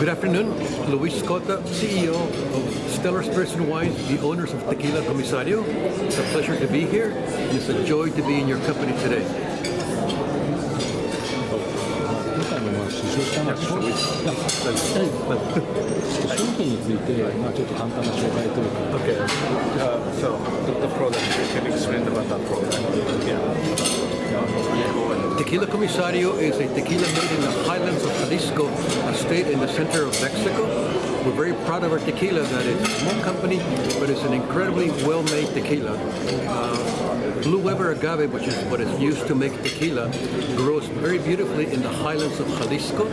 Good afternoon, Luis Cota, CEO of Stellar Spirits and Wines, the owners of Tequila Comisario. It's a pleasure to be here, and it's a joy to be in your company today. 今回の試食したのは商品について、ちょっと簡単な紹介というか。Okay. So the product, can you explain about that product? Tequila Comisario is a tequila made in the highlands of Jalisco, a state in the center of Mexico. We're very proud of our tequila, that it's a small company, but it's an incredibly well-made tequila. Blue Weber agave, which is what is used to make tequila, grows very beautifully in the highlands of Jalisco.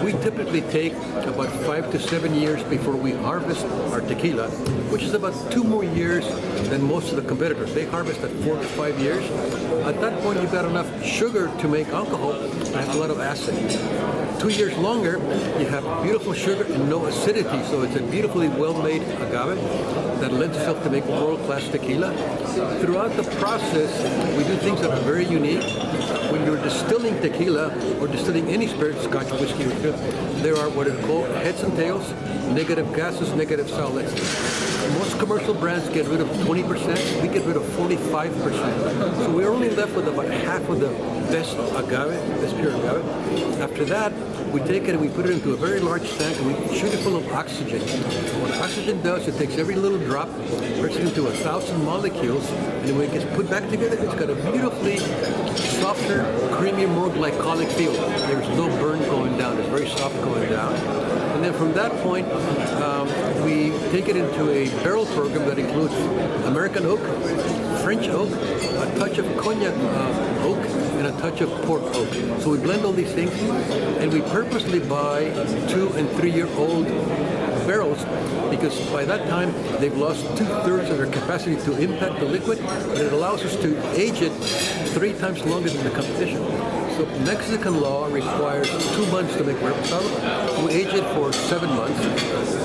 We typically take about 5 to 7 years before we harvest our tequila, which is about 2 more years than most of the competitors. They harvest at 4 to 5 years. At that point, you've got enough sugar to make alcohol and a lot of acid. 2 years longer, you have beautiful sugar and no acidity, so it's a beautifully well-made agave that lends itself to make world-class tequila. Throughout the process, we do things that are very unique. When you're distilling tequila or distilling any spirit, Scotch, whiskey, there are what are called heads and tails, negative gases, negative solids. Most commercial brands get rid of 20%, we get rid of 45%. So we're only left with about half of the best agave, best pure agave. After that, we take it and we put it into a very large tank and we shoot it full of oxygen. What oxygen does, it takes every little drop, breaks it into 1,000 molecules, and when it gets put back together, it's got a beautifully softer, creamy, more glycolic feel. There's no burn going down, it's very soft going down. And then from that point, we take it into a barrel program that includes American oak, French oak, a touch of cognac oak, and a touch of port oak. So we blend all these things, and we purposely buy 2 and 3 year old barrels, because by that time they've lost 2/3 of their capacity to impact the liquid, and it allows us to age it 3 times longer than the competition. So Mexican law requires 2 months to make reposado. We age it for 7 months.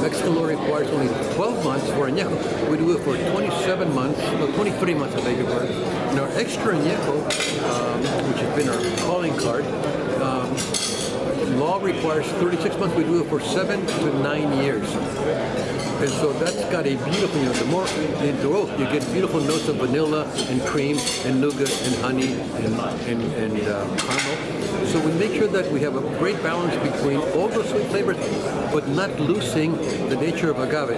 Mexican law requires only 12 months for añejo. We do it for 27 months, no, 23 months, I beg your pardon. And our extra añejo, which has been our calling card, law requires 36 months. We do it for 7 to 9 years. And so that's got a beautiful, the more into oak, you get beautiful notes of vanilla and cream and nougat and honey and caramel. So we make sure that we have a great balance between all the sweet flavors, but not losing the nature of agave.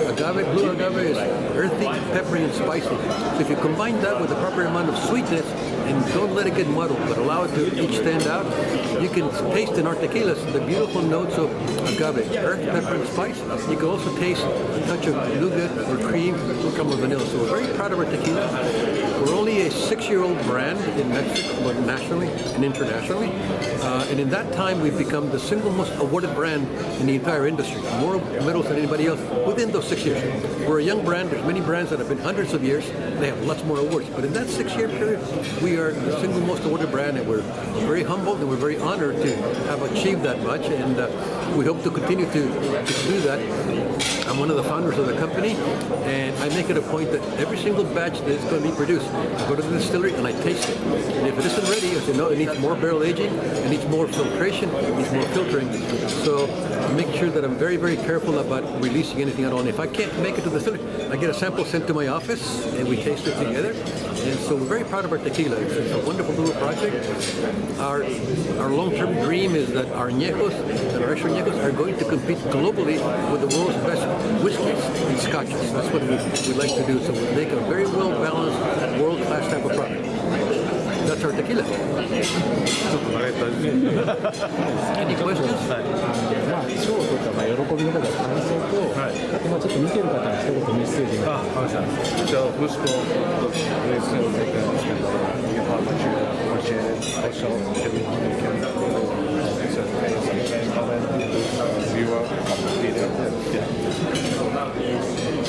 Blue agave is earthy, peppery, and spicy. So if you combine that with the proper amount of sweetness and don't let it get muddled, but allow it to each stand out, you can taste in our tequilas the beautiful notes of agave, earth, pepper, and spice. You can also taste a touch of nougat or cream or caramel vanilla. So we're very proud of our tequila. We're only a 6-year-old brand in Mexico, but nationally and internationally. And in that time, we've become the single most awarded brand in the entire industry. More medals than anybody else within those 6 years. We're a young brand. There's many brands that have been hundreds of years. They have lots more awards. But in that 6-year period, we are the single most awarded brand, and we're very humbled and we're very honored to have achieved that much. And we hope to continue to do that. I'm one of the founders of the company, and I make it a point that every single batch that is going to be produced, I go to the distillery and I taste it. And if it isn't ready, I say, no, it needs more barrel aging, it needs more filtration, it needs more filtering. So I make sure that I'm very, very careful about releasing anything at all. And if I can't make it to the distillery, I get a sample sent to my office, and we taste it together. And so we're very proud of our tequila. It's a wonderful little project. Our long-term dream is that our añejos and our extra añejos are going to compete globally with the world's best whiskeys and scotches. That's what we like to do. So we make a very well-balanced, world-class type of product. That's our tequila. Any questions? 賞とか喜びの方が感想と、あとちょっと見てる方に一言メッセージが。So first of all, please make a how much you appreciate it. Also, can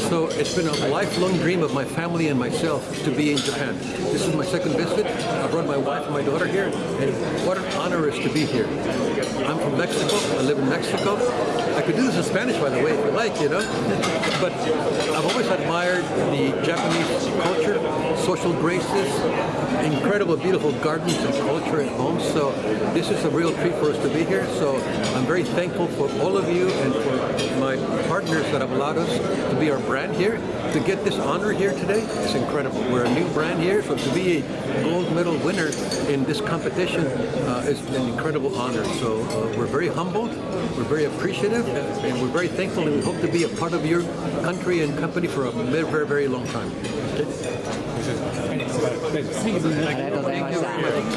So it's been a lifelong dream of my family and myself to be in Japan. This is my second visit. I brought my wife and my daughter here, and what an honor it is to be here. I'm from Mexico. I live in Mexico. I could do this in Spanish, by the way, if you like, But I've always admired the Japanese culture, social graces, incredible, beautiful gardens and culture at home. So this is a real treat for us to be here. So I'm very thankful for all of you and for my partners that have allowed us to be our brand here. To get this honor here today is incredible. We're a new brand here, so to be a gold medal winner in this competition is an incredible honor. So we're very humbled, we're very appreciative, and we're very thankful, and we hope to be a part of your country and company for a very, very, very long time. はい、大丈夫です。ありがとうございました。